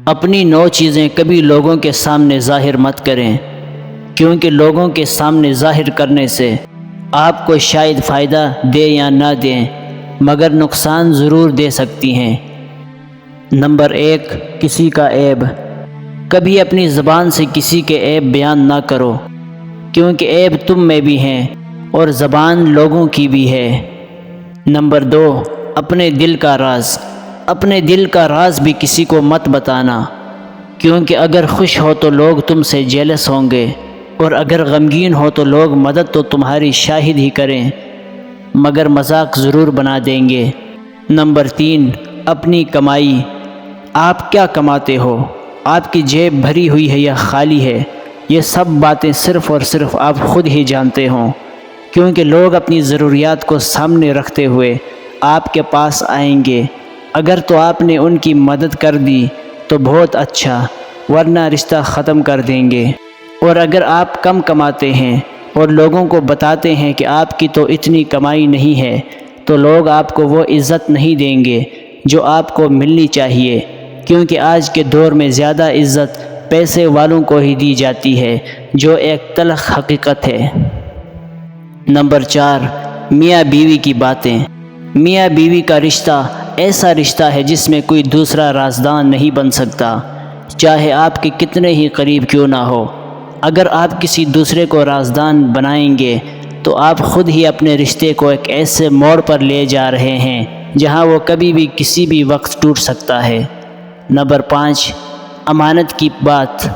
اپنی 9 چیزیں کبھی لوگوں کے سامنے ظاہر مت کریں، کیونکہ لوگوں کے سامنے ظاہر کرنے سے آپ کو شاید فائدہ دے یا نہ دیں، مگر نقصان ضرور دے سکتی ہیں۔ نمبر 1، کسی کا عیب۔ کبھی اپنی زبان سے کسی کے عیب بیان نہ کرو، کیونکہ عیب تم میں بھی ہیں اور زبان لوگوں کی بھی ہے۔ نمبر 2، اپنے دل کا راز۔ اپنے دل کا راز بھی کسی کو مت بتانا، کیونکہ اگر خوش ہو تو لوگ تم سے جیلس ہوں گے، اور اگر غمگین ہو تو لوگ مدد تو تمہاری شاہد ہی کریں، مگر مذاق ضرور بنا دیں گے۔ نمبر 3، اپنی کمائی۔ آپ کیا کماتے ہو؟ آپ کی جیب بھری ہوئی ہے یا خالی ہے؟ یہ سب باتیں صرف اور صرف آپ خود ہی جانتے ہوں، کیونکہ لوگ اپنی ضروریات کو سامنے رکھتے ہوئے آپ کے پاس آئیں گے۔ اگر تو آپ نے ان کی مدد کر دی تو بہت اچھا، ورنہ رشتہ ختم کر دیں گے۔ اور اگر آپ کم کماتے ہیں اور لوگوں کو بتاتے ہیں کہ آپ کی تو اتنی کمائی نہیں ہے، تو لوگ آپ کو وہ عزت نہیں دیں گے جو آپ کو ملنی چاہیے، کیونکہ آج کے دور میں زیادہ عزت پیسے والوں کو ہی دی جاتی ہے، جو ایک تلخ حقیقت ہے۔ نمبر 4، میاں بیوی کی باتیں۔ میاں بیوی کا رشتہ ایسا رشتہ ہے جس میں کوئی دوسرا رازدان نہیں بن سکتا، چاہے آپ کے کتنے ہی قریب کیوں نہ ہو۔ اگر آپ کسی دوسرے کو رازدان بنائیں گے تو آپ خود ہی اپنے رشتے کو ایک ایسے موڑ پر لے جا رہے ہیں جہاں وہ کبھی بھی کسی بھی وقت ٹوٹ سکتا ہے۔ نمبر 5، امانت کی بات۔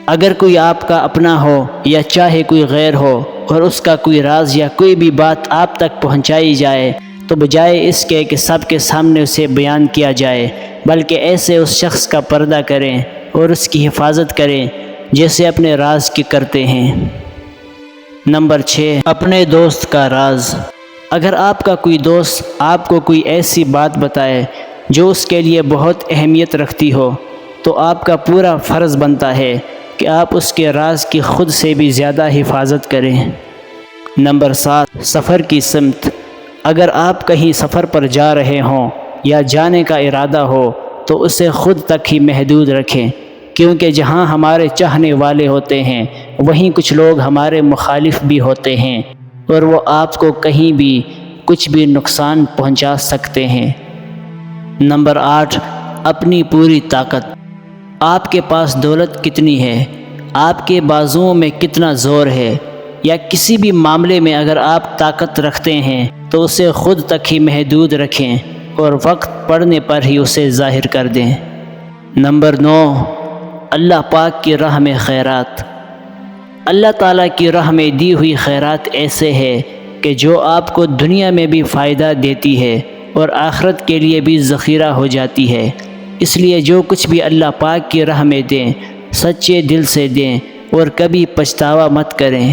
اگر کوئی آپ کا اپنا ہو یا چاہے کوئی غیر ہو اور اس کا کوئی راز یا کوئی بھی بات آپ تک پہنچائی جائے تو بجائے اس کے کہ سب کے سامنے اسے بیان کیا جائے، بلکہ ایسے اس شخص کا پردہ کریں اور اس کی حفاظت کریں جیسے اپنے راز کی کرتے ہیں۔ نمبر 6، اپنے دوست کا راز۔ اگر آپ کا کوئی دوست آپ کو کوئی ایسی بات بتائے جو اس کے لیے بہت اہمیت رکھتی ہو، تو آپ کا پورا فرض بنتا ہے کہ آپ اس کے راز کی خود سے بھی زیادہ حفاظت کریں۔ نمبر 7، سفر کی سمت۔ اگر آپ کہیں سفر پر جا رہے ہوں یا جانے کا ارادہ ہو تو اسے خود تک ہی محدود رکھیں، کیونکہ جہاں ہمارے چاہنے والے ہوتے ہیں وہیں کچھ لوگ ہمارے مخالف بھی ہوتے ہیں، اور وہ آپ کو کہیں بھی کچھ بھی نقصان پہنچا سکتے ہیں۔ نمبر 8، اپنی پوری طاقت۔ آپ کے پاس دولت کتنی ہے، آپ کے بازوؤں میں کتنا زور ہے، یا کسی بھی معاملے میں اگر آپ طاقت رکھتے ہیں تو اسے خود تک ہی محدود رکھیں اور وقت پڑنے پر ہی اسے ظاہر کر دیں۔ نمبر 9، اللہ پاک کی راہ میں خیرات۔ اللہ تعالیٰ کی راہ میں دی ہوئی خیرات ایسے ہے کہ جو آپ کو دنیا میں بھی فائدہ دیتی ہے اور آخرت کے لیے بھی ذخیرہ ہو جاتی ہے۔ اس لیے جو کچھ بھی اللہ پاک کی راہ میں دیں، سچے دل سے دیں اور کبھی پچھتاوا مت کریں۔